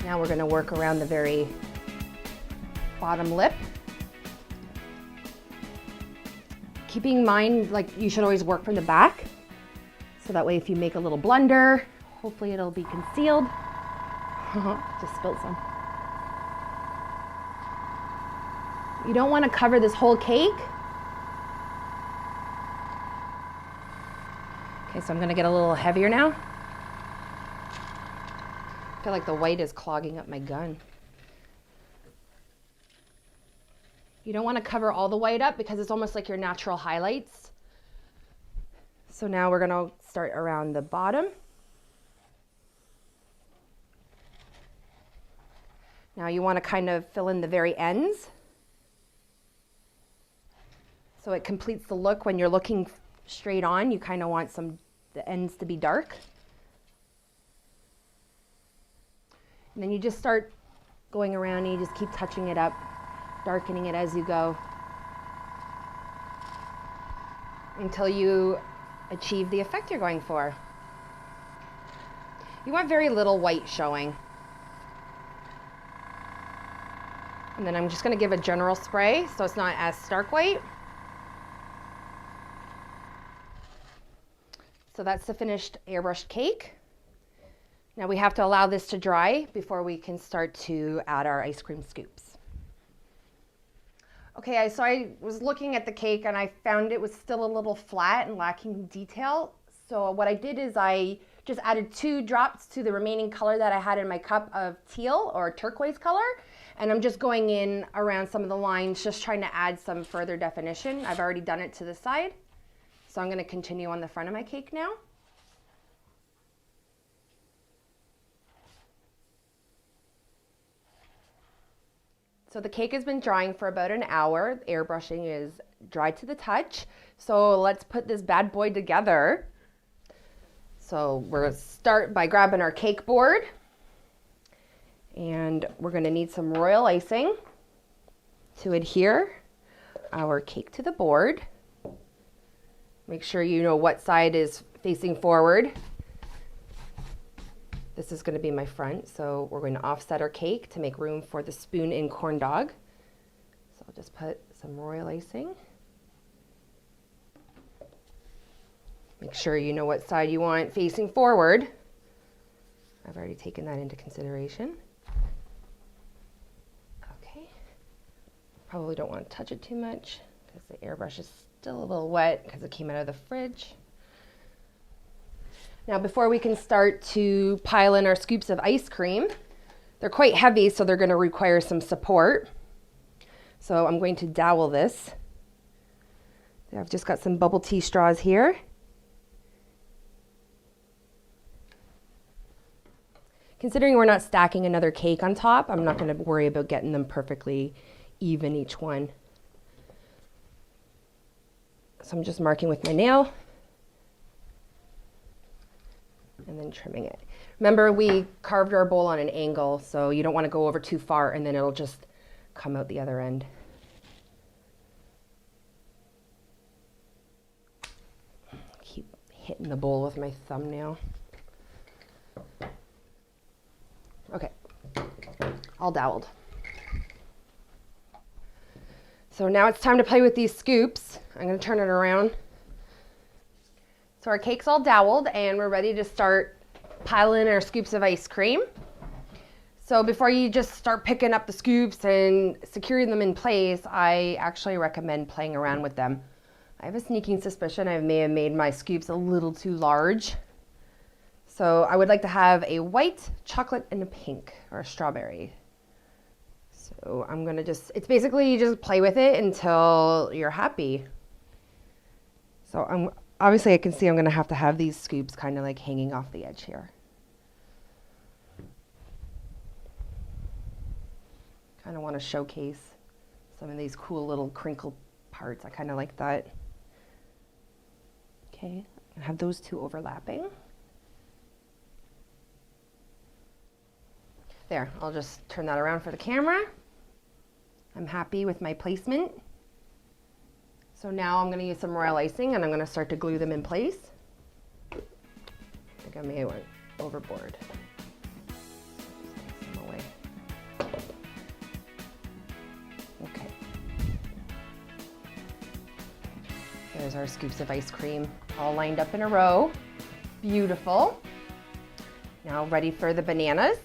Now we're going to work around the very bottom lip. Keeping in mind, like, you should always work from the back, so that way if you make a little blunder, hopefully it'll be concealed. Just spilled some. You don't want to cover this whole cake. Okay, so I'm going to get a little heavier now. I feel like the white is clogging up my gun. You don't want to cover all the white up because it's almost like your natural highlights. So now we're going to start around the bottom. Now you want to kind of fill in the very ends, so it completes the look. When you're looking straight on, you kind of want the ends to be dark. And then you just start going around and you just keep touching it up, darkening it as you go, until you achieve the effect you're going for. You want very little white showing. And then I'm just going to give a general spray so it's not as stark white. So that's the finished airbrushed cake. Now we have to allow this to dry before we can start to add our ice cream scoops. Okay, so I was looking at the cake and I found it was still a little flat and lacking detail. So what I did is I just added 2 drops to the remaining color that I had in my cup of teal or turquoise color. And I'm just going in around some of the lines, just trying to add some further definition. I've already done it to the side. So I'm going to continue on the front of my cake now. So the cake has been drying for about an hour. Airbrushing is dry to the touch. So let's put this bad boy together. So we're going to start by grabbing our cake board. And we're going to need some royal icing to adhere our cake to the board. Make sure you know what side is facing forward. This is going to be my front, so we're going to offset our cake to make room for the spoon-in corn dog. So I'll just put some royal icing. Make sure you know what side you want facing forward. I've already taken that into consideration. Okay. Probably don't want to touch it too much because the airbrush is still a little wet because it came out of the fridge. Now before we can start to pile in our scoops of ice cream, they're quite heavy, so they're going to require some support. So I'm going to dowel this. I've just got some bubble tea straws here. Considering we're not stacking another cake on top, I'm not going to worry about getting them perfectly even each one. So I'm just marking with my nail and then trimming it. Remember, we carved our bowl on an angle, so you don't want to go over too far and then it'll just come out the other end. Keep hitting the bowl with my thumbnail. Okay, all doweled. So now it's time to play with these scoops. I'm going to turn it around. So our cake's all doweled and we're ready to start piling our scoops of ice cream. So before you just start picking up the scoops and securing them in place, I actually recommend playing around with them. I have a sneaking suspicion I may have made my scoops a little too large. So I would like to have a white, chocolate, and a pink, or a strawberry. So I'm going to it's basically you just play with it until you're happy. So obviously I can see I'm going to have these scoops kind of like hanging off the edge here. Kind of want to showcase some of these cool little crinkled parts. I kind of like that. Okay, I have those two overlapping. There, I'll just turn that around for the camera. I'm happy with my placement. So now I'm going to use some royal icing and I'm going to start to glue them in place. I think I may have went overboard. Just take some away. There's our scoops of ice cream all lined up in a row. Beautiful. Now ready for the bananas.